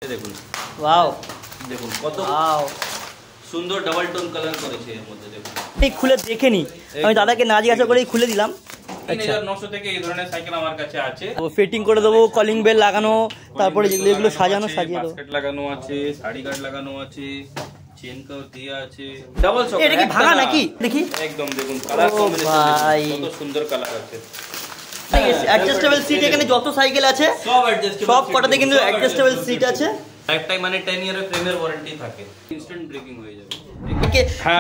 দেখুন ওয়াও, দেখুন কত সুন্দর ডাবল টোন কালার করেছে এর মধ্যে। দেখুন এই খুলে দেখে নি, আমি দাদাকে না জিজ্ঞাসা করেই খুলে দিলাম। 3900 থেকে এই ধরনের সাইকেল আমার কাছে আছে। ও ফিটিং করে দেবো, কলিং বেল লাগানো, তারপরে যেগুলো এগুলো সাজানো, সাজিয়ে দেবো। বাস্কেট লাগানো আছে, সাইড গার্ড লাগানো আছে, চেন কাভ দেয়া আছে, ডাবল শক। এটা কি ভাঙা নাকি? দেখি একদম দেখুন কালার কম্বিনেশন কত সুন্দর কালার আছে। অ্যাডজাস্টেবল সিট এখানে যত সাইকেল আছে সব অ্যাডজাস্টেবল, সব কটাতে কিন্তু অ্যাডজাস্টেবল সিট আছে। লাইফ টাইম মানে 10 ইয়ারের ফ্রেমের ওয়ারেন্টি থাকে, ইনস্ট্যান্ট ব্রেকিং হয়ে যাবে।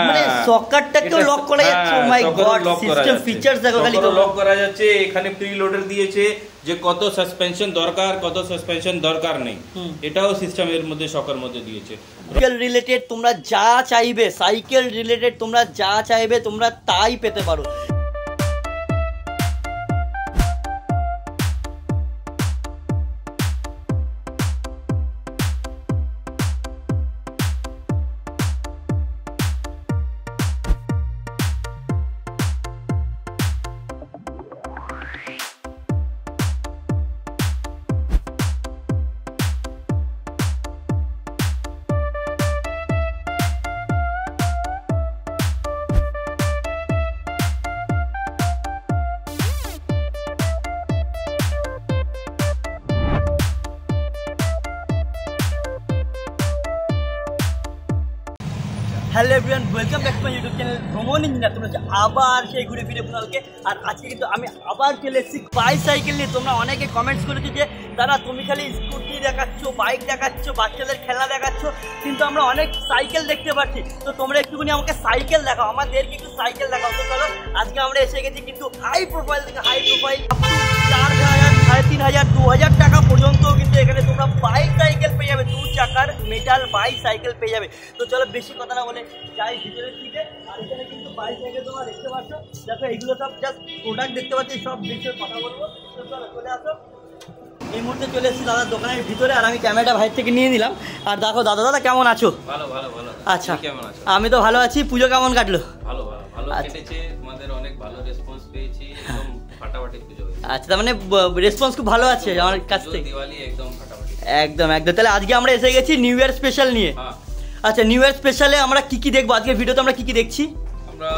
মানে সকেটটাকেও লক করা যাচ্ছে। ও মাই গড, সিস্টেম ফিচারস দেখো খালি লক করা যাচ্ছে। এখানে প্রি লোডার দিয়েছে যে কত সাসপেনশন দরকার, কত সাসপেনশন দরকার নেই, এটাও সিস্টেমের মধ্যে শকের মধ্যে দিয়েছে। সাইকেল রিলেটেড তোমরা যা চাইবে, সাইকেল রিলেটেড তোমরা যা চাইবে তোমরা তাই পেতে পারো। Hello everyone, welcome back to my YouTube channel ভ্রমণ ইঞ্জিনিয়ার। তোমরা আবার সেই ঘুরে ফিরে আপনাদেরকে। আর আজকে কিন্তু আমি আবার চলে এসেছি বাইসাইকেল নিয়ে। তোমরা অনেকে কমেন্টস করেছো যে দাদা তুমি খালি স্কুটি দেখাচ্ছ, বাইক দেখাচ্ছ, বাচ্চাদের খেলনা দেখাচ্ছ, কিন্তু আমরা অনেক সাইকেল দেখতে পাচ্ছি। তো তোমরা একটুখানি আমাকে সাইকেল দেখাও, আমাদেরকে একটু সাইকেল দেখাও। তো চলো, আজকে আমরা এসে গেছি কিন্তু হাই প্রোফাইল থেকে হাই প্রোফাইল 4000, 3500, 2000 টাকা পর্যন্ত কিন্তু এখানে তোমরা বাইক সাইকেল পেয়ে যাবে, 2 চাকার মেটাল বাইক সাইকেল পেয়ে যাবে। তো চলো বেশি কথা না বলে যাই ভিতরের দিকে। আর এখানে কিন্তু বাইক সাইকেল তোমরা দেখতে পাচ্ছ, দেখো এইগুলো সব জাস্ট প্রোডাক্ট দেখতে পাচ্ছি, সব বিষয়ে কথা বলবো। তো চলো চলে আসো। এই মুহূর্তে চলে এসেছি দাদার দোকানের ভিতরে, আর আমি ক্যামেরাটা ভাই থেকে নিয়ে নিলাম। আর দেখো দাদা, দাদা কেমন আছো? ভালো ভালো ভালো। আচ্ছা, কেমন আছো? আমি তো ভালো আছি। পুজো কেমন কাটলো? ভালো ভালো ভালো কেটেছে, তোমাদের অনেক ভালো রেসপন্স পেয়েছি, একদম ফাটাফাটি পুজো হয়েছে। আচ্ছা, তার মানে রেসপন্স খুব ভালো আছে আমার কাছ থেকে। দিওয়ালি একদম ফাটাফাটি, একদম একদম। তাহলে আজকে আমরা এসে গেছি নিউ ইয়ার স্পেশাল নিয়ে। আচ্ছা, নিউ ইয়ার স্পেশালে আমরা কি কি দেখবো আজকের ভিডিওতে? আমরা কি কি দেখছি? আমরা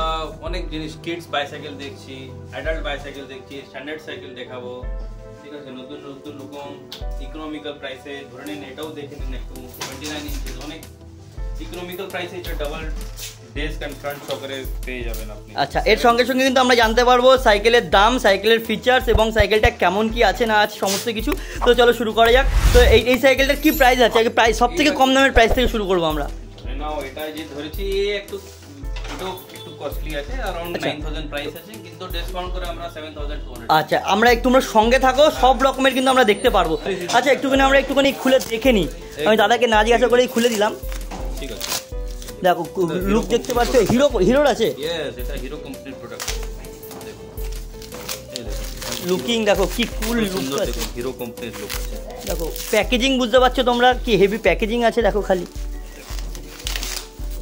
অনেক জিনিস, কিডস বাইসাইকেল দেখছি, অ্যাডাল্ট বাইসাইকেল দেখছি, স্ট্যান্ডার্ড সাইকেল দেখাবো, ঠিক আছে? নতুন নতুন রকম ইকোনমিক্যাল প্রাইসে ধরে নিন, এটাও দেখে নিন একটু। 29 ইঞ্চেস অনেক ইকোনমিক্যাল প্রাইসে, এটা ডাবল ডেস্ক এন্ড ফ্রন্ট শকারে পেয়ে যাবেন আপনি। আচ্ছা, এর সঙ্গে সঙ্গে কিন্তু আমরা জানতে পারবো সাইকেলের দাম, সাইকেলের ফিচার্স এবং সাইকেলটা কেমন কি আছে না আছে সমস্ত কিছু। তো চলো শুরু করা যাক। তো এই সাইকেলটার কি প্রাইস আছে? আগে প্রাইস সব থেকে কম দামের প্রাইস থেকে শুরু করবো আমরা। নাও এটা যে ধরেছি একটু কস্টলি আছে, अराउंड 9000 প্রাইস আছে, কিন্তু ডিসকাউন্ট করে আমরা 7200। আচ্ছা, আমরা তোমরা সঙ্গে থাকো, সব রকমের কিন্তু আমরা দেখতে পারবো। আচ্ছা, একটুখানি খুলে দেখে নি, আমি দাদাকে না জিজ্ঞাসা করেই খুলে দিলাম। ঠিক আছে, দেখো লুক দেখতে পাচ্ছ, হিরোর আছে। यस, এটা হিরো কমপ্লিট প্রোডাক্ট। দেখো এই দেখো লুকিং, দেখো কি কুল লুক আছে, হিরো কমপ্লিট লুক আছে। দেখো প্যাকেজিং বুঝতে পারছো তোমরা, কি হেভি প্যাকেজিং আছে। দেখো খালি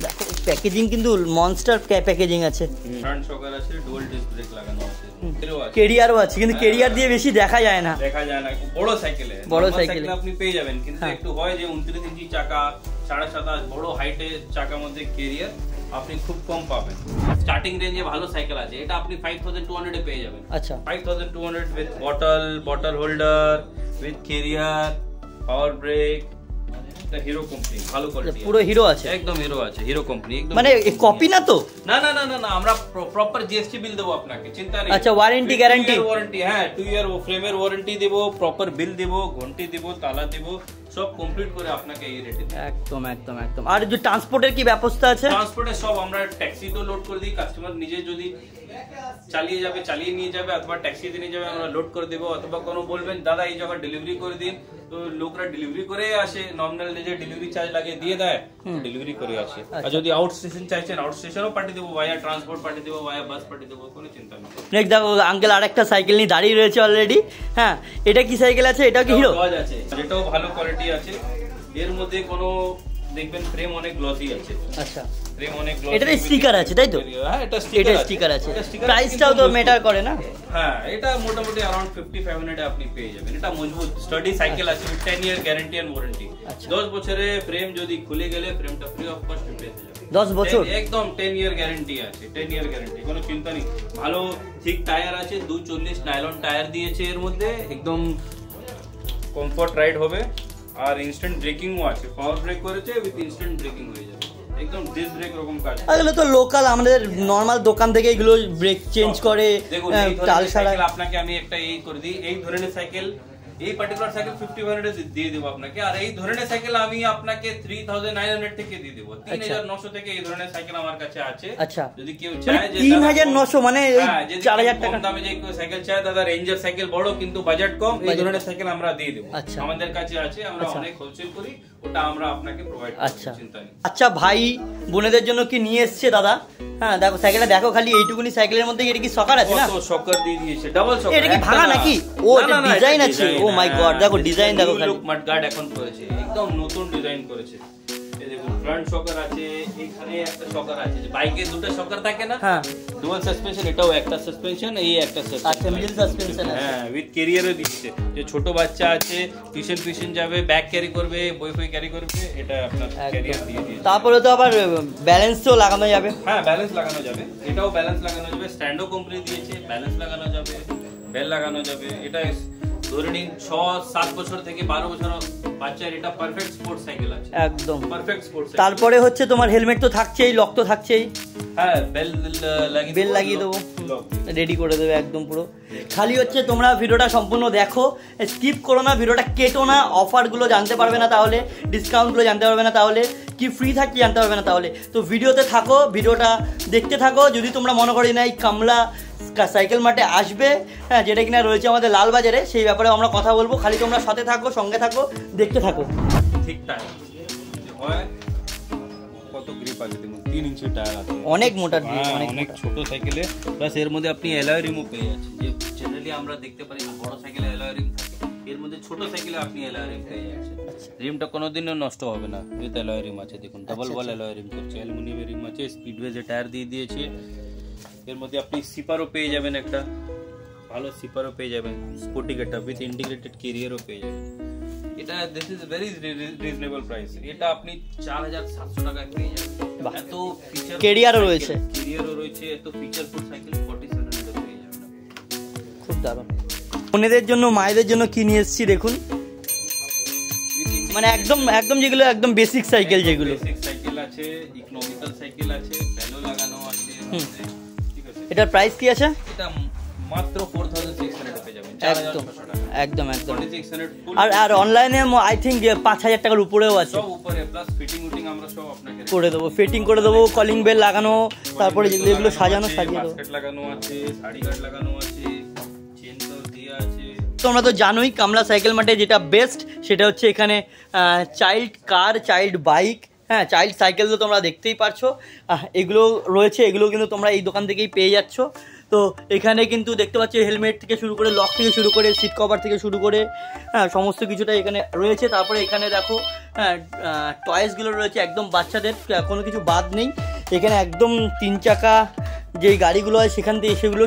দেখো প্যাকেজিং কিন্তু মনস্টার প্যাকেজিং আছে। ফ্রন্ট শকার আছে, ডুয়াল ডিস্ক ব্রেক লাগানো আছে, কেরিয়ারও আছে, কিন্তু কেরিয়ার দিয়ে বেশি দেখা যায় না। বড় সাইকেলে, বড় সাইকেলে আপনি পেয়ে যাবেন, কিন্তু একটু হয় যে 29 ইঞ্চি চাকা, 7.5 বড় হাইটের চাকার মধ্যে কেরিয়ার আপনি খুব কম পাবেন। স্টার্টিং রেঞ্জে ভালো সাইকেল আছে, এটা আপনি 5200 এ পেয়ে যাবেন। আচ্ছা, 5200 with bottle holder, with carrier, power brake. এটা হিরো কোম্পানি, ভালো কোয়ালিটি, পুরো হিরো আছে, একদম হিরো আছে, হিরো কোম্পানি একদম। মানে কপি না তো? না না না না না, আমরা প্রপার জিএসটি বিল দেব আপনাকে, চিন্তা নেই। আচ্ছা, ওয়ারেন্টি গ্যারান্টি? ওয়ারেন্টি, হ্যাঁ 2 ইয়ার ফ্রেমের ওয়ারেন্টি দেব, প্রপার বিল দেব, ঘন্টি দেব, তালা দেব, সব কমপ্লিট করে আপনাকে এই রেটে দেব। একদম একদম একদম। আর যে ট্রান্সপোর্টের কি ব্যবস্থা আছে? ট্রান্সপোর্টের সব আমরা ট্যাক্সিতেও লোড করে দিই, কাস্টমার নিজে যদি চালিয়ে নিয়ে যাবে অথবা ট্যাক্সিতে নিয়ে যাবে, আমরা লোড করে দেব। অথবা কোনো বলবেন দাদা এই জায়গা ডেলিভারি করে দিন, তো লোকরা ডেলিভারি করে আসে, নর্মাল যে ডেলিভারি চার্জ লাগে দিয়ে দেয়, ডেলিভারি করে আসে। আর যদি আউট স্টেশন চাইছেন, আউট স্টেশনও পাঠিয়ে দেবো, ভায়া ট্রান্সপোর্ট পাঠিয়ে দেবো, ভায়া বাস পাঠিয়ে দেবো, কোনো চিন্তা নেই। নেক্সট দেখো আঙ্কেল আরেকটা সাইকেল নিয়ে দাঁড়িয়ে রয়েছে অলরেডি। হ্যাঁ, এটা কি সাইকেল আছে? এটা কি হিরো আছে, যেটাও ভালো কোয়ালিটি আছে। এর মধ্যে কোনো দেখবেন ফ্রেম অনেক গ্লসি আছে। আচ্ছা, ফ্রেম অনেক গ্লসি। এটাতে স্টিকার আছে তাই তো? হ্যাঁ, এটা স্টিকার আছে। প্রাইসটাও তো ম্যাটার করে না? হ্যাঁ, এটা মোটামুটি अराउंड 5500 আপনি পেয়ে যাবেন। এটা মজবুত স্টাডি সাইকেল আছে, 10 ইয়ার গ্যারান্টি এন্ড ওয়ারেন্টি। 10 বছরে ফ্রেম যদি খুলে গেলে ফ্রেমটা ফ্রি অফ কস্ট পেয়ে যাবেন। 10 বছর একদম 10 ইয়ার গ্যারান্টি আছে, 10 ইয়ার গ্যারান্টি, কোনো চিন্তা নেই। ভালো থিক টায়ার আছে, 240 নাইলন টায়ার দিয়েছে এর মধ্যে, একদম কমফর্ট রাইড হবে। আর ইনস্ট্যান্ট ব্রেকিংও আছে, পাওয়ার ব্রেক করেছে উইথ ইনস্ট্যান্ট ব্রেকিং হয়ে যাবে, একদম ডিস্ক ব্রেক রকম কাজ। এগুলো তো লোকাল আমাদের নরমাল দোকান থেকে এগুলো ব্রেক চেঞ্জ করে, টাল ছাড়া। আপনাকে আমি একটা এই করে দিই, এই ধরনের সাইকেল, এই পার্টিকুলার সাইকেল 5500 দিয়ে দেব আপনাকে। আর এই ধরনের সাইকেল আমি আপনাকে 3900 থেকে দিয়ে দেব। 3900 থেকে এই ধরনের সাইকেল আমার কাছে আছে। আচ্ছা, যদি কেউ চায় যে 3900 মানে 4000 টাকা দামে যে কেউ সাইকেল চায়, দাদা রেঞ্জার সাইকেল বড় কিন্তু বাজেট কম, এই ধরনের সাইকেল আমরা দিয়ে দেব। আমাদের কাছে আছে, আমরা অনেক হোলসেল করি, ওটা আমরা আপনাকে প্রোভাইড করব, চিন্তা নেই। আচ্ছা ভাই বোনেদের জন্য কি নিয়ে এসেছে দাদা? হ্যাঁ দেখো সাইকেলটা দেখো, খালি এইটুকুনি সাইকেলের মধ্যে এটা কি সকার আছে না? তো সকার দিয়ে দিয়েছে, ডাবল সকার। এটা কি ভাঙা নাকি? ও এটা ডিজাইন আছে। ও মাই গড, দেখো ডিজাইন দেখো, খালি মাড গার্ড এখন করেছে, একদম নতুন ডিজাইন করেছে। এই দেখুন ফ্রন্ট সকার আছে, এখানে একটা সকার আছে, যে বাইকে দুটো সকার থাকে না? হ্যাঁ, ডুয়াল সাসপেনশন, এটাও একটা সাসপেনশন, এই একটা সাসপেনশন। আচ্ছা, মিডল সাসপেনশন আছে। হ্যাঁ, উইথ ক্যারিয়ারও দিচ্ছে, যে ছোট বাচ্চা আছে টিউশন যাবে, ব্যাগ ক্যারি করবে, বই ক্যারি করবে, এটা আপনার ক্যারিয়ার দিয়ে দিয়েছে। তারপরে তো আবার ব্যালেন্সও লাগানো যাবে। হ্যাঁ, ব্যালেন্স লাগানো যাবে, এটাও ব্যালেন্স লাগানো যাবে, স্ট্যান্ডও কোম্পানি দিয়েছে, ব্যালেন্স লাগানো যাবে, বেল লাগানো যাবে। এটা ধরে নিন 6-7 বছর থেকে 12 বছর বাচ্চার এটা পারফেক্ট স্পোর্টস সাইকেল আছে, একদম পারফেক্ট স্পোর্টস। তারপরে হচ্ছে তোমার হেলমেট তো থাকছেই, লক তো থাকছেই। হ্যাঁ, বেল লাগিয়ে দেবো, রেডি করে দেবে একদম পুরো। খালি হচ্ছে তোমরা ভিডিওটা সম্পূর্ণ দেখো, স্কিপ করো না, ভিডিওটা কেটো না। অফারগুলো জানতে পারবে না তাহলে, ডিসকাউন্টগুলো জানতে পারবে না তাহলে, কি ফ্রি থাকছে জানতে পারবে না তাহলে। তো ভিডিওতে থাকো, ভিডিওটা দেখতে থাকো। যদি তোমরা মনে করি না এই কামলা সাইকেল মার্টে আসবে, হ্যাঁ, যেটা কিনা রয়েছে আমাদের লালবাজারে, সেই ব্যাপারে আমরা কথা বলবো। খালি তোমরা সাথে থাকো, সঙ্গে থাকো, দেখতে থাকো। ঠিকঠাক হয়, কত গ্রিপ আছে দেখুন, 3 ইঞ্চি টায়ার আছে, অনেক মোটা, অনেক ছোট সাইকেলে। প্লাস এর মধ্যে আপনি অ্যালয় রিমও পেয়ে যাচ্ছেন, যে জেনারেলি আমরা দেখতে পারি বড় সাইকেলে অ্যালয় রিম থাকে, এর মধ্যে ছোট সাইকেলে আপনি অ্যালয় রিম পেয়ে যাচ্ছেন। রিমটা কোনোদিনও নষ্ট হবে না, উইথ অ্যালয় রিম আছে, দেখুন ডাবল ওয়াল অ্যালয় রিম করছে, অ্যালুমিনিয়ামের রিম আছে, স্পিডওয়ে যে টায়ার দিয়ে দিয়েছে। এর মধ্যে আপনি সিপারও পেয়ে যাবেন, একটা ভালো সিপারও পেয়ে যাবেন, স্পোর্টি গেটআপ উইথ ইন্টিগ্রেটেড ক্যারিয়ারও পেয়ে যাবেন। এটা this is very reasonable price, এটা আপনি 4700 টাকায় পেয়ে যাবেন। এত ফিচার, ক্যারিয়ারও রয়েছে, এত ফিচারফুল সাইকেল 4700 এ পেয়ে যাবেন, খুব দারুণ। বোনেদের জন্য, মায়েদের জন্য কি নিয়ে এসেছি দেখুন, মানে একদম যেগুলো একদম বেসিক সাইকেল, যেগুলো বেসিক সাইকেল আছে, ইকোনমিক্যাল সাইকেল আছে, ভ্যালু লাগানো আছে। ঠিক আছে, এটার প্রাইস কি আছে? এটা মাত্র 4600 পেয়ে যাবেন, একদম 4600। আর অনলাইনে আই থিংক 5000 টাকার উপরেও আছে, সব উপরে, প্লাস ফিটিং আমরা সব আপনাকে করে দেবো, ফিটিং করে দেবো, কলিং বেল লাগানো, তারপরে যেগুলো সাজানো, সাজিয়ে দেবো, বাস্কেট লাগানো আছে, সাইড গার্ড লাগানো আছে, চেন তো দেয়া আছে। তোমরা তো জানোই কামলা সাইকেল মার্টে যেটা বেস্ট সেটা হচ্ছে এখানে চাইল্ড কার, চাইল্ড বাইক, হ্যাঁ, চাইল্ড সাইকেল তো তোমরা দেখতেই পারছো, এগুলো রয়েছে, এগুলো কিন্তু তোমরা এই দোকান থেকেই পেয়ে যাচ্ছ। তো এখানে কিন্তু দেখতে পাচ্ছ হেলমেট থেকে শুরু করে, লক থেকে শুরু করে, সিট কভার থেকে শুরু করে, হ্যাঁ, সমস্ত কিছুটা এখানে রয়েছে। তারপরে এখানে দেখো, হ্যাঁ, টয়েসগুলো রয়েছে, একদম বাচ্চাদের কোনো কিছু বাদ নেই এখানে। একদম 3 চাকা যেই গাড়িগুলো হয় সেখান থেকে, সেগুলো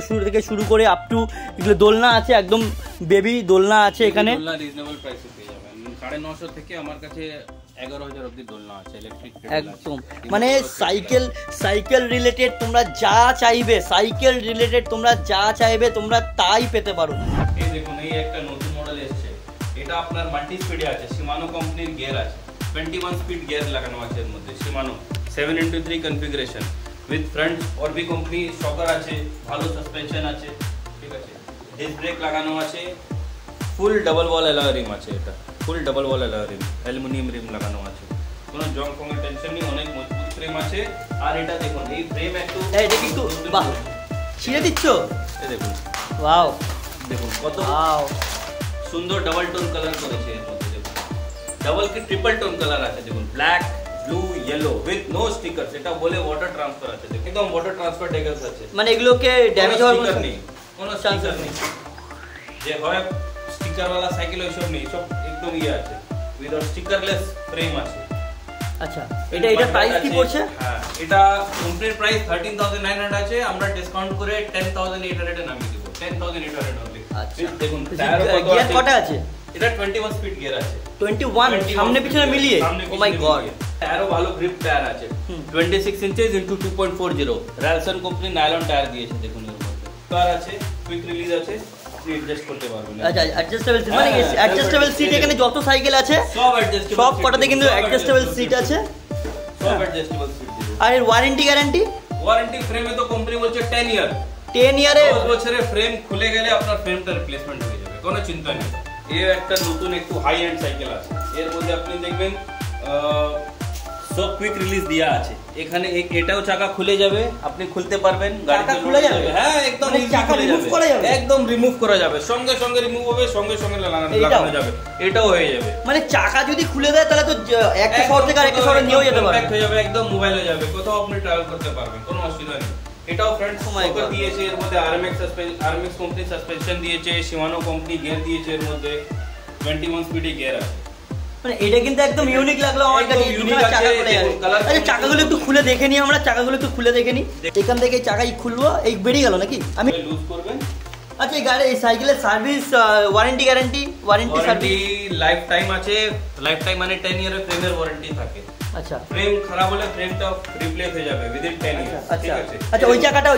শুরু করে আপ টু এগুলো দোলনা আছে, একদম বেবি দোলনা আছে এখানে। রিজনেবল প্রাইসে পেয়ে যাবেন, 950 থেকে আমার কাছে 11000 অবধি দোলনা আছে, ইলেকট্রিক। একদম মানে সাইকেল রিলেটেড তোমরা যা চাইবে, তোমরা তাই পেতে পারো। এই দেখুন, এই একটা নতুন মডেল এসেছে, এটা আপনার মাল্টি স্পিডে আছে, শিমানো কোম্পানির গিয়ার আছে, 21 স্পিড গিয়ার লাগানো আছে এর মধ্যে, Shimano 7x3 configuration with front অরবি কোম্পানি শকার আছে, ভালো সাসপেনশন আছে, ঠিক আছে, ডিস্ক ব্রেক লাগানো আছে, ফুল ডাবল ওয়াল অ্যালয় রিম আছে, এটা ফুল ডাবল ওয়াল অ্যালয় রিম, অ্যালুমিনিয়াম রিম লাগানো আছে, কোনো জং ফঙের টেনশন নেই, অনেক মজবুত ফ্রেম আছে। আর এটা দেখুন, এই ফ্রেম এটা কিন্তু বাহ, ছিঁড়ে দিচ্ছ, এই দেখুন, ওয়াও, দেখুন কত সুন্দর ডাবল টোন কালার করেছে এর মধ্যে, দেখুন ডাবল কি ট্রিপল টোন কালার আছে, দেখুন black, blue, yellow with no stickers, এটা বলে ওয়াটার ট্রান্সফার আছে, একদম ওয়াটার ট্রান্সফার ডেগালস আছে, মানে এগুলোকে ড্যামেজ হওয়ার কোনো নেই, কোনো স্টিকার নেই, যে হয় স্টিকার वाला সাইকেল ওইসব নেই, সব একদম ইয়ে আছে, উইদাউট স্টিকারলেস ফ্রেম আছে, আচ্ছা, এটা প্রাইস কি পড়ছে? হ্যাঁ, এটা কমপ্লিট প্রাইস 13900 আছে, আমরা ডিসকাউন্ট করে 10800 এ নামিয়ে দেব। 10800 অনলি। আচ্ছা, দেখুন গিয়ার কটা আছে? এটা 21 স্পিড গিয়ার আছে। 21 সামনে পিছনে মিলিয়ে? ও মাই গড। টায়ারও ভালো গ্রিপ টায়ার আছে। 26 inches into 2.40 Ralson company nylon tyre দিয়েছে। দেখুন এর মধ্যে টায়ার আছে, কুইক রিলিজ আছে, আপনি অ্যাডজাস্ট করতে পারবেন। আচ্ছা, অ্যাডজাস্টেবল সিট মানে অ্যাডজাস্টেবল সিট এখানে যত সাইকেল আছে সব অ্যাডজাস্টেবল, সব কটাতে কিন্তু অ্যাডজাস্টেবল সিট আছে, সব অ্যাডজাস্টেবল সিট। আর এর ওয়ারেন্টি গ্যারান্টি? ওয়ারেন্টি ফ্রেমে তো কোম্পানি বলছে 10 ইয়ার। 10 ইয়ারে 10 বছরে ফ্রেম খুলে গেলে আপনার ফ্রেমটা রিপ্লেসমেন্ট হয়ে যাবে, কোনো চিন্তা নেই। এই একটা নতুন একটু হাই এন্ড সাইকেল আছে, এর মধ্যে আপনি দেখবেন সব কুইক রিলিজ দেয়া আছে। এখানে এটাও চাকা খুলে যাবে, আপনি খুলতে পারবেন, চাকা খুলে যাবে। হ্যাঁ, একদম ইজি খুলে যাবে, একদম রিমুভ করা যাবে, সঙ্গে সঙ্গে রিমুভ হবে, সঙ্গে সঙ্গে লাগানো যাবে, এটাও হয়ে যাবে। মানে চাকা যদি খুলে দেয় তাহলে তো একটা শহর থেকে আরেকটা শহরে নিয়েও যেতে পারবে, হয়ে যাবে, একদম মোবাইল হয়ে যাবে, কোথাও আপনি ট্রাভেল করতে পারবেন, কোনো অসুবিধা নেই। এটাও ফ্রন্ট স্পোকার দিয়েছে, এর মধ্যে আরএমএক্স কোম্পানি সাসপেনশন দিয়েছে, শিমানো কোম্পানি গিয়ার দিয়েছে, এর মধ্যে 21 স্পিডে গিয়ার আছে। মানে এটা কিন্তু একদম ইউনিক লাগলো আমার কাছে। চাকা খুলে যাবে। আচ্ছা, চাকাগুলো একটু খুলে দেখে নিই আমরা, চাকাগুলো একটু খুলে দেখে নিই। এখান থেকে চাকাই খুলবো, এই বেরিয়ে গেল নাকি? আমি লুজ করবেন। আচ্ছা, এই গাড়ি এই সাইকেলের service warranty guarantee? Warranty service life time আছে, লাইফ টাইম মানে 10 ইয়ারের ফ্রেমের ওয়ারেন্টি থাকে। আচ্ছা, ফ্রেম খারাপ হলে ফ্রেমটা রিপ্লেস হয়ে যাবে উইদিন 10 ইয়ার্স। ঠিক আছে। আচ্ছা, ওই চাকাটা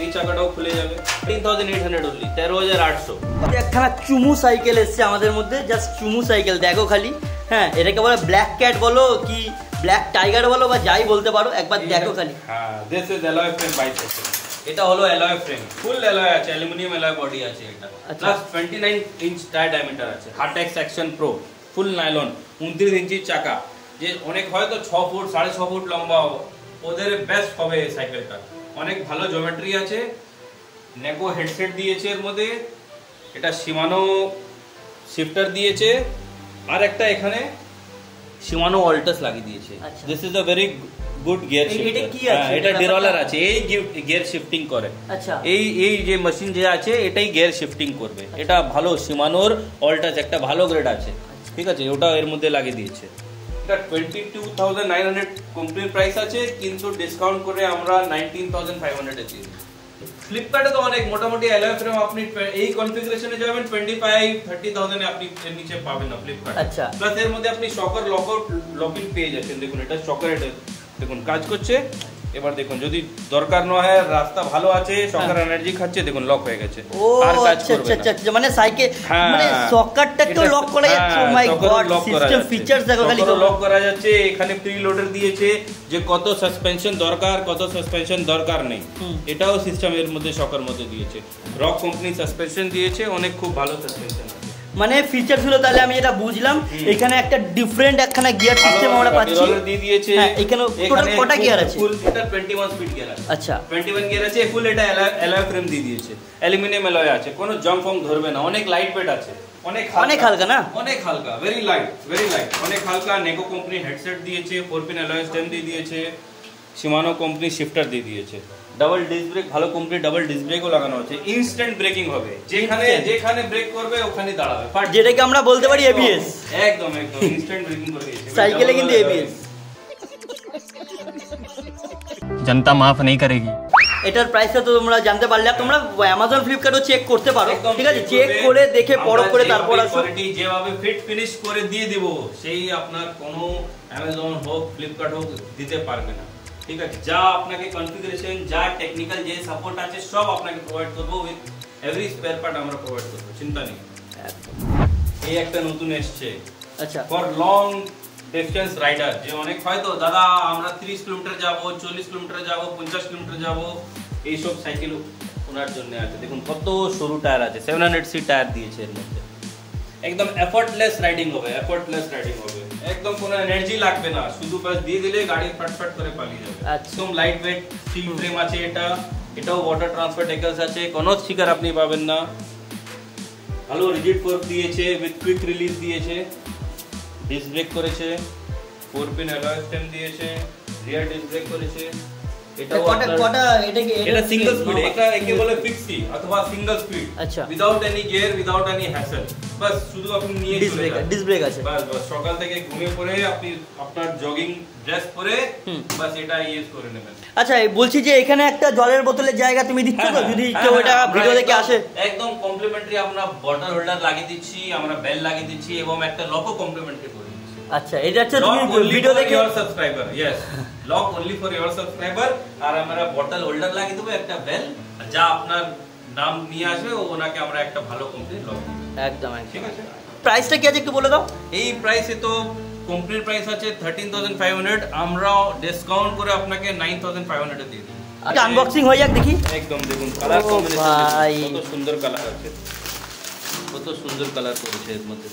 এই চাকাটাও খুলে যাবে। 13800 অনলি, 13800। একখানা চুমু সাইকেল এসছে আমাদের মধ্যে, জাস্ট চুমু সাইকেল দেখো খালি। হ্যাঁ, এটাকে বলে ব্ল্যাক ক্যাট বলো কি ব্ল্যাক টাইগার বলো বা যাই বলতে পারো, একবার দেখো খালি। হ্যাঁ, this is alloy frame bicycle. এটা হলো অ্যালয় ফ্রেম, ফুল অ্যালয় আছে, অ্যালুমিনিয়াম অ্যালয় বডি আছে এটা। প্লাস 29 ইঞ্চ টায়ার ডায়ামিটার আছে, হার্টেক্স অ্যাকশন প্রো, ফুল নাইলন, 29 ইঞ্চি চাকা। যে অনেক হয়তো 6 ফুট 6.5 ফুট লম্বা, ওদের বেস্ট হবে এই সাইকেলটা। অনেক ভালো জিওমেট্রি আছে, নেকো হেডসেট দিয়েছে এর মধ্যে, এটা শিমানো শিফটার দিয়েছে, আর একটা এখানে শিমানো অল্টাস লাগিয়ে দিয়েছে। This is a very good gear shifter. এটা ডিরোলার আছে, এই গিয়ার শিফটিং করে। আচ্ছা, এই যে মেশিন যে আছে এটাই গিয়ার শিফটিং করবে। এটা ভালো শিমানোর অল্টাস একটা ভালো গ্রেড আছে। ঠিক আছে, ওটা এর মধ্যে লাগিয়ে দিয়েছে। এটা 22,900 কোম্পানির প্রাইস আছে, কিন্তু ডিসকাউন্ট করে আমরা 19,500 এ দিই। ফ্লিপকার্টে তো অনেক মোটামুটি অ্যালয় ফ্রেম আপনি এই কনফিগারেশনে যাবেন 25-30,000 এ আপনি এর নিচে পাবেন না ফ্লিপকার্ট। আচ্ছা, প্লাস এর মধ্যে আপনি শকার লকআউট লকিং পেয়ে যাচ্ছেন। দেখুন এটা শকার, এটা দেখুন কাজ করছে। এবার দেখুন যদি দরকার না হয়, রাস্তা ভালো আছে, শকার এনার্জি খাচ্ছে, দেখুন লক হয়ে গেছে, আর কাজ করবে না। আচ্ছা, মানে সাইকেল মানে শকারটা তো লক করা যাচ্ছে। ও মাই গড, সিস্টেম ফিচারস দেখো খালি, লক করা যাচ্ছে। এখানে প্রি লোডার দিয়েছে যে কত সাসপেনশন দরকার, কত সাসপেনশন দরকার নেই, এটাও সিস্টেমের মধ্যে শকার মধ্যে দিয়েছে। রক কোম্পানি সাসপেনশন দিয়েছে, অনেক খুব ভালো সাসপেনশন। মানে ফিচার ছিল, তাহলে আমি এটা বুঝলাম। এখানে একটা ডিফারেন্ট একখানা গিয়ার সিস্টেম আমরা পাচ্ছি। রোলার দিয়ে দিয়েছে। হ্যাঁ, এখানে টোটাল কটা গিয়ার আছে? ফুল এটা 21 স্পিড গিয়ার আছে। আচ্ছা, 21 গিয়ার আছে, ফুল এটা অ্যালয় ফ্রেম দিয়ে দিয়েছে, অ্যালুমিনিয়াম অ্যালয় আছে, কোনো জাম্প ফং ধরবে না, অনেক লাইট ওয়েট আছে, অনেক হালকা না, অনেক হালকা, ভেরি লাইট, অনেক হালকা। নেকো কোম্পানি হেডসেট দিয়েছে, 4 পিন অ্যালয় স্টেম দিয়ে দিয়েছে, শিমানো কোম্পানি শিফটার দিয়ে দিয়েছে, ডাবল ডিস্ক ব্রেক, ভালো কোম্পানি ডাবল ডিস্ক ব্রেকও লাগানো আছে। ইনস্ট্যান্ট ব্রেকিং হবে, যেখানে ব্রেক করবে ওখানে দাঁড়াবে, যেটাকে আমরা বলতে পারি এবিএস। একদম ইনস্ট্যান্ট ব্রেকিং করে দিয়েছে সাইকেলে, কিন্তু এবিএস जनता माफ नहीं करेगी। এটার প্রাইসটা তো তোমরা জানতে পারলে, তোমরা অ্যামাজন ফ্লিপকার্টও চেক করতে পারো। ঠিক আছে, চেক করে দেখে পরখ করে তারপর আসো। কোয়ালিটি যেভাবে ফিট ফিনিশ করে দিয়ে দিব, সেই আপনার কোনো অ্যামাজন হোক ফ্লিপকার্ট হোক দিতে পারবে না। ঠিক আছে, যা আপনাকে কনফিগারেশন, যা টেকনিক্যাল যে সাপোর্ট আছে সব আপনাকে প্রোভাইড করব, উইথ এভরি স্পেয়ার পার্ট আমরা প্রোভাইড করব, চিন্তা নেই। এই একটা নতুন এসছে, আচ্ছা, ফর লং ডিস্টেন্স রাইডার, যে অনেক হয়তো দাদা আমরা 30 কিলোমিটার যাব, 40 কিলোমিটার যাব, 50 কিলোমিটার যাব, এইসব সাইকেল ওনার জন্য আছে। দেখুন কত সরু টায়ার আছে, 700 সি টায়ার দিয়েছে এর মধ্যে। একদম এফর্টলেস রাইডিং হবে, একদম কোনো এনার্জি লাগবে না, শুধু বাস দিয়ে দিলে গাড়ি ফটফট করে পালিয়ে যাবে। একদম লাইট ওয়েট স্টিল ফ্রেম আছে, এটাও ওয়াটার ট্রান্সফার ডেকেলস আছে, কোনো স্টিকার আপনি পাবেন না। ভালো রিজিড ফোর্ক দিয়েছে, উইথ কুইক রিলিজ দিয়েছে, ডিস্ক ব্রেক করেছে, 4 পিন অ্যালয় স্টেম দিয়েছে, রিয়ার ডিস্ক ব্রেক করেছে, এটাও কটা এটা সিঙ্গেল স্পিড, একে বলে ফিক্সি অথবা সিঙ্গেল স্পিড। আচ্ছা, without any gear, without any hassle, বাস শুধু আপনি নিয়ে চলে যান। ডিস ব্রেক আছে, বাস সকাল থেকে ঘুমিয়ে পড়ে আপনি আপনার জগিং ড্রেস পরে বাস এটা ইউজ করে নেবেন। আচ্ছা, বলছি যে এখানে একটা জলের বোতলের জায়গা তুমি দিচ্ছ তো, যদি কেউ এটা ভিডিও দেখে আসে? একদম কমপ্লিমেন্টারি আমরা বটল হোল্ডার লাগিয়ে দিচ্ছি, আমরা বেল লাগিয়ে দিচ্ছি এবং একটা লকও কমপ্লিমেন্টারি করে দিচ্ছি। আচ্ছা, এটা হচ্ছে তুমি ভিডিও দেখে your subscriber, yes lock only for your subscriber. আর আমরা বটল হোল্ডার লাগিয়ে দেব, একটা বেল, যা আপনার নাম নিয়ে আসবে ওনাকে আমরা একটা ভালো কোম্পানি লক দেব। একদম ঠিক আছে। প্রাইসটা কি আছে একটু বলে দাও। এই প্রাইসে তো কোম্পানির প্রাইস আছে 13500, আমরা ডিসকাউন্ট করে আপনাকে 9500 এ দিয়ে দিই। আচ্ছা, আনবক্সিং হয়ে যাক দেখি। একদম দেখুন কালার কম্বিনেশন ভাই, কত সুন্দর কালার আছে, কত সুন্দর কালার করেছে এর মধ্যে।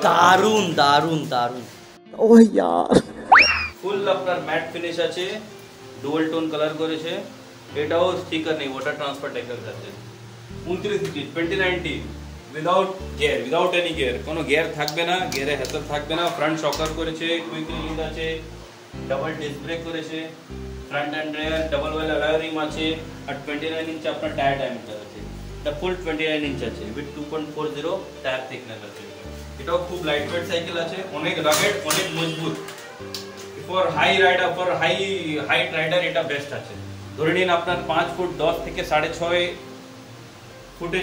দারুন দারুন দারুন। ও यार, ফুল আপনার ম্যাট ফিনিশ আছে, ডুয়াল টোন কালার করেছে। এটাও স্টিকার নেই, ওয়াটার ট্রান্সফার ট্যাকেল আছে। 29 ইঞ্চি 2090 without gear, without any gear, কোনো গিয়ার থাকবে না, গিয়ারে হ্যাসেল থাকবে না। ফ্রন্ট শকার করেছে, কুইক রিলিজ আছে, ডাবল ডিস্ক ব্রেক করেছে, ফ্রন্ট এন্ড রিয়ার ডাবল ওয়েল অ্যালয় রিম আছে, আর 29 ইঞ্চি আপনার টায়ার ডায়ামিটার আছে। এটা ফুল 29 ইঞ্চ আছে উইথ 2.40 টায়ার থিকনেস আছে। এটাও খুব লাইট ওয়েট সাইকেল আছে, অনেক রাগেড, অনেক মজবুত। For high rider, for height rider এটা বেস্ট আছে। ধরে নিন আপনার 5 ফুট 10 থেকে 6.5 ফুটে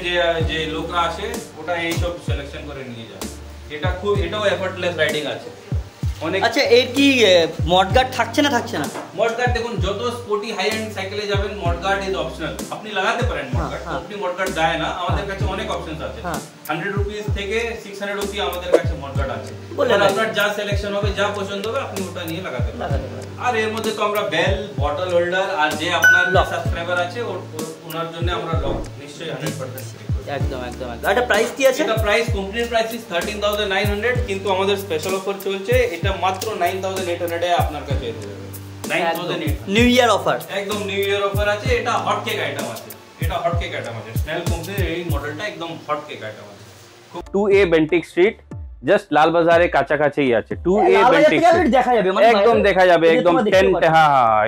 যে লোকরা আসে ওটা এই সব সিলেকশন করে নিয়ে যায়। এটাও এফর্টলেস রাইডিং আছে অনেক। আচ্ছা, এর কি মডগার্ড থাকছে না? থাকছে না মডগার্ড দেখুন, যত স্পোর্টি হাই এন্ড সাইকেলে যাবেন মডগার্ড ইজ অপশনাল, আপনি লাগাতে পারেন মডগার্ড। আপনি মডগার্ড দেয় না, আমাদের কাছে অনেক অপশনস আছে। 100 রুপিস থেকে 600 রুপি আমাদের কাছে মডগার্ড আছে। আপনার যা সিলেকশন হবে, যা পছন্দ হবে আপনি ওটা নিয়ে লাগাতে পারেন। আর এর মধ্যে তো আমরা বেল, বটল হোল্ডার, আর যে আপনার সাবস্ক্রাইবার আছে ওনার জন্য আমরা লক নিশ্চয়ই 100% ফ্রি করি। একদম একদম। এটা প্রাইস কি আছে? এটা প্রাইস কোম্পানির প্রাইস ইজ 13900, কিন্তু আমাদের স্পেশাল অফার চলছে, এটা মাত্র 9800 এ আপনার কাছে এসে যাবে। 9800 নিউ ইয়ার অফার, একদম নিউ ইয়ার অফার আছে। এটা হট কেক আইটেম আছে, এটা হট কেক আইটেম আছে। স্নেল কোম্পানির এই মডেলটা একদম হট কেক আইটেম আছে। 2A বেন্টিক স্ট্রিট, জাস্ট লাল বাজারে কাছাকাছিই আছে। 2A বেন্টিক স্ট্রিট দেখা যাবে, মানে একদম দেখা যাবে, একদম 10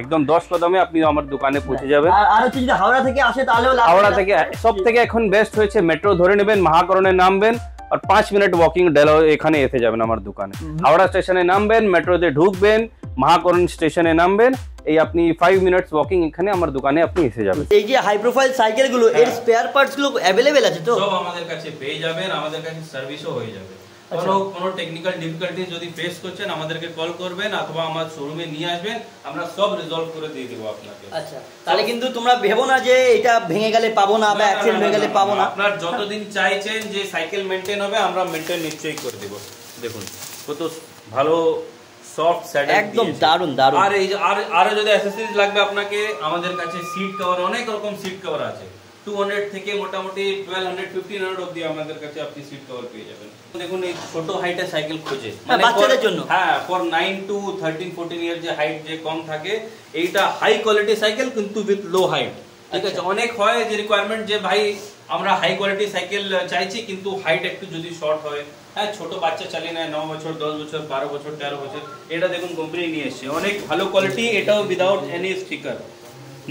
একদম 10 কদমে আপনি আমার দোকানে পৌঁছে যাবেন। আর হচ্ছে যদি হাওড়া থেকে আসে তাহলে হাওড়া থেকে সব থেকে এখন বেস্ট হয়েছে মেট্রো ধরে নেবেন, মহাকরণে নামবেন আর 5 মিনিট ওয়াকিং ডেলো এখানে এসে যাবেন আমার দোকানে। হাওড়া স্টেশনে নামবেন, মেট্রোতে ঢুকবেন, মহাকরণ স্টেশনে নামবেন, এই আপনি 5 মিনিটস ওয়াকিং এখানে আমার দোকানে আপনি এসে যাবেন। এই যে হাই প্রোফাইল সাইকেল গুলো, এর স্পেয়ার পার্টস গুলো अवेलेबल আছে তো? সব আমাদের কাছে পেয়ে যাবেন, আমাদের কাছে সার্ভিসও হয়ে যাবে। কোনো টেকনিক্যাল ডিফিকাল্টি যদি ফেস করছেন আমাদেরকে কল করবেন অথবা আমার শোরুমে নিয়ে আসবেন, আমরা সব রিজলভ করে দিয়ে দেব আপনাকে। আচ্ছা, তাহলে কিন্তু তোমরা ভেবো না যে এটা ভেঙে গেলে পাবো না বা অ্যাক্সিডেন্ট হয়ে গেলে পাবো না। আপনার যতদিন চাইছেন যে সাইকেল মেইনটেইন হবে, আমরা মেইনটেইন নিশ্চয়ই করে দেব। দেখুন কত ভালো সফট স্যাডেল, একদম দারুন দারুন। আর এই আর যদি অ্যাকসেসরিজ লাগবে আপনাকে, আমাদের কাছে সিট কভার, অনেক রকম সিট কভার আছে। 200 থেকে মোটামুটি 1200-1500 অবধি আমাদের কাছে আপনি সিট কভার পেয়ে যাবেন। দেখুন এই ছোট হাইটের সাইকেল খোঁজে, মানে বাচ্চাদের জন্য, হ্যাঁ, ফর 9 to 13-14 ইয়ার যে হাইট যে কম থাকে, এইটা হাই কোয়ালিটি সাইকেল কিন্তু উইথ লো হাইট। ঠিক আছে, অনেক হয় যে রিকোয়ারমেন্ট যে ভাই আমরা হাই কোয়ালিটি সাইকেল চাইছি কিন্তু হাইট একটু যদি শর্ট হয়, হ্যাঁ, ছোট বাচ্চা চালিয়ে নেয় 9 বছর 10 বছর 12 বছর 13 বছর, এটা দেখুন কোম্পানি নিয়ে এসেছে অনেক ভালো কোয়ালিটি। এটাও without any sticker,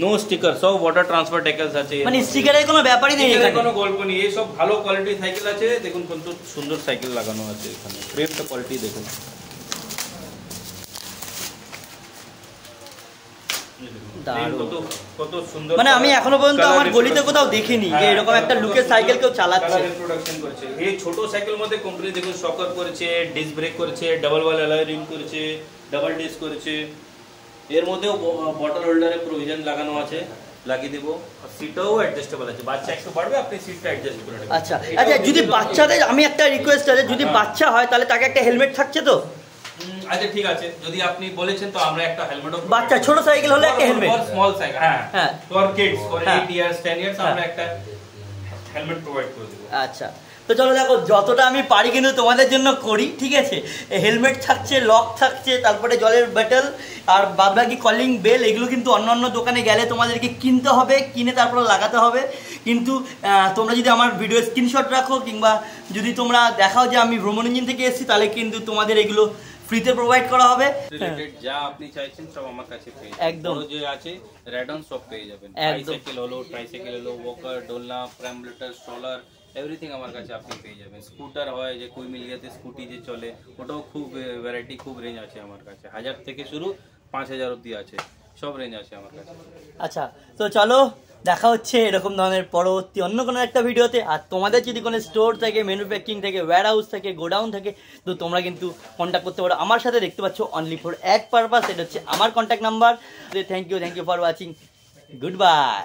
no sticker, সব ওয়াটার ট্রান্সফার ট্যাকেলস আছে, মানে স্টিকারের কোনো ব্যাপারই নেই এখানে, কোনো গল্প নেই। এই সব ভালো কোয়ালিটি সাইকেল আছে। দেখুন কত সুন্দর সাইকেল লাগানো আছে এখানে, ফ্রেমটা কোয়ালিটি দেখুন। কত সুন্দর, মানে আমি এখনো পর্যন্ত আমার গলিতে কোথাও দেখিনি যে এরকম একটা লুকের সাইকেল কেউ চালাচ্ছে। প্রোডাকশন করেছে এই ছোট সাইকেল মধ্যে কোম্পানি দেখুন শকার করেছে, ডিস্ক ব্রেক করেছে, ডাবল ওয়াল অ্যালয় রিম করেছে, ডাবল ডিস্ক করেছে। এর মধ্যেও বটল হোল্ডারের প্রভিশন লাগানো আছে, লাগিয়ে দেবো। আর সিটও অ্যাডজাস্টেবল আছে, বাচ্চা একটু বাড়বে আপনি সিটটা অ্যাডজাস্ট করে নেবেন। আচ্ছা আচ্ছা, যদি বাচ্চাদের, আমি একটা রিকোয়েস্ট আছে, যদি বাচ্চা হয় তাহলে তাকে একটা হেলমেট থাকছে তো? আচ্ছা ঠিক আছে, যদি আপনি বলেছেন তো আমরা একটা হেলমেটও, বাচ্চা ছোট সাইকেল হলে একটা হেলমেট, ফর স্মল সাইকেল, হ্যাঁ, for kids, for 8 years 10 years আমরা একটা হেলমেট প্রোভাইড করে দেব। আচ্ছা, তো চলো দেখো যতটা আমি পারি কিন্তু তোমাদের জন্য করি, ঠিক আছে? হেলমেট থাকছে, লক থাকছে, তারপরে জলের বোতল আর বাদবাকি কলিং বেল, এগুলো কিন্তু অন্য দোকানে গেলে তোমাদেরকে কিনতে হবে, কিনে তারপরে লাগাতে হবে। কিন্তু তোমরা যদি আমার ভিডিও স্ক্রিনশট রাখো কিংবা যদি তোমরা দেখাও যে আমি ভ্রমণ ইঞ্জিন থেকে এসেছি, তাহলে কিন্তু তোমাদের এগুলো ফ্রিতে প্রোভাইড করা হবে। রিলেটেড যা আপনি চাইছেন সব আমার কাছে পেয়ে যাবেন। একদম। বড় যে আছে রেডন সব পেয়ে যাবেন, একদম। ট্রাইসাইকেল হলো, ওয়াকার, দোলনা, প্রাম্বলেটার, স্ট্রলার, এভরিথিং আমার কাছে আপনি পেয়ে যাবেন। স্কুটার হয় যে কোই মিল যাতে স্কুটি যে চলে, ওটাও খুব ভ্যারাইটি, খুব রেঞ্জ আছে আমার কাছে। 1000 থেকে শুরু 5000 অবধি আছে, সব রেঞ্জ আছে আমার কাছে। আচ্ছা, তো চলো দেখা হচ্ছে এরকম ধরনের পরবর্তী অন্য কোনো একটা ভিডিওতে। আর তোমাদের যদি কোনো স্টোর থাকে, ম্যানুফ্যাকচারিং থেকে, ওয়্যার হাউস থেকে, গোডাউন থাকে, তো তোমরা কিন্তু কন্ট্যাক্ট করতে পারো আমার সাথে। দেখতে পাচ্ছ অনলি ফর এক পারপাস, এটা হচ্ছে আমার contact number. Thank you for watching, good by.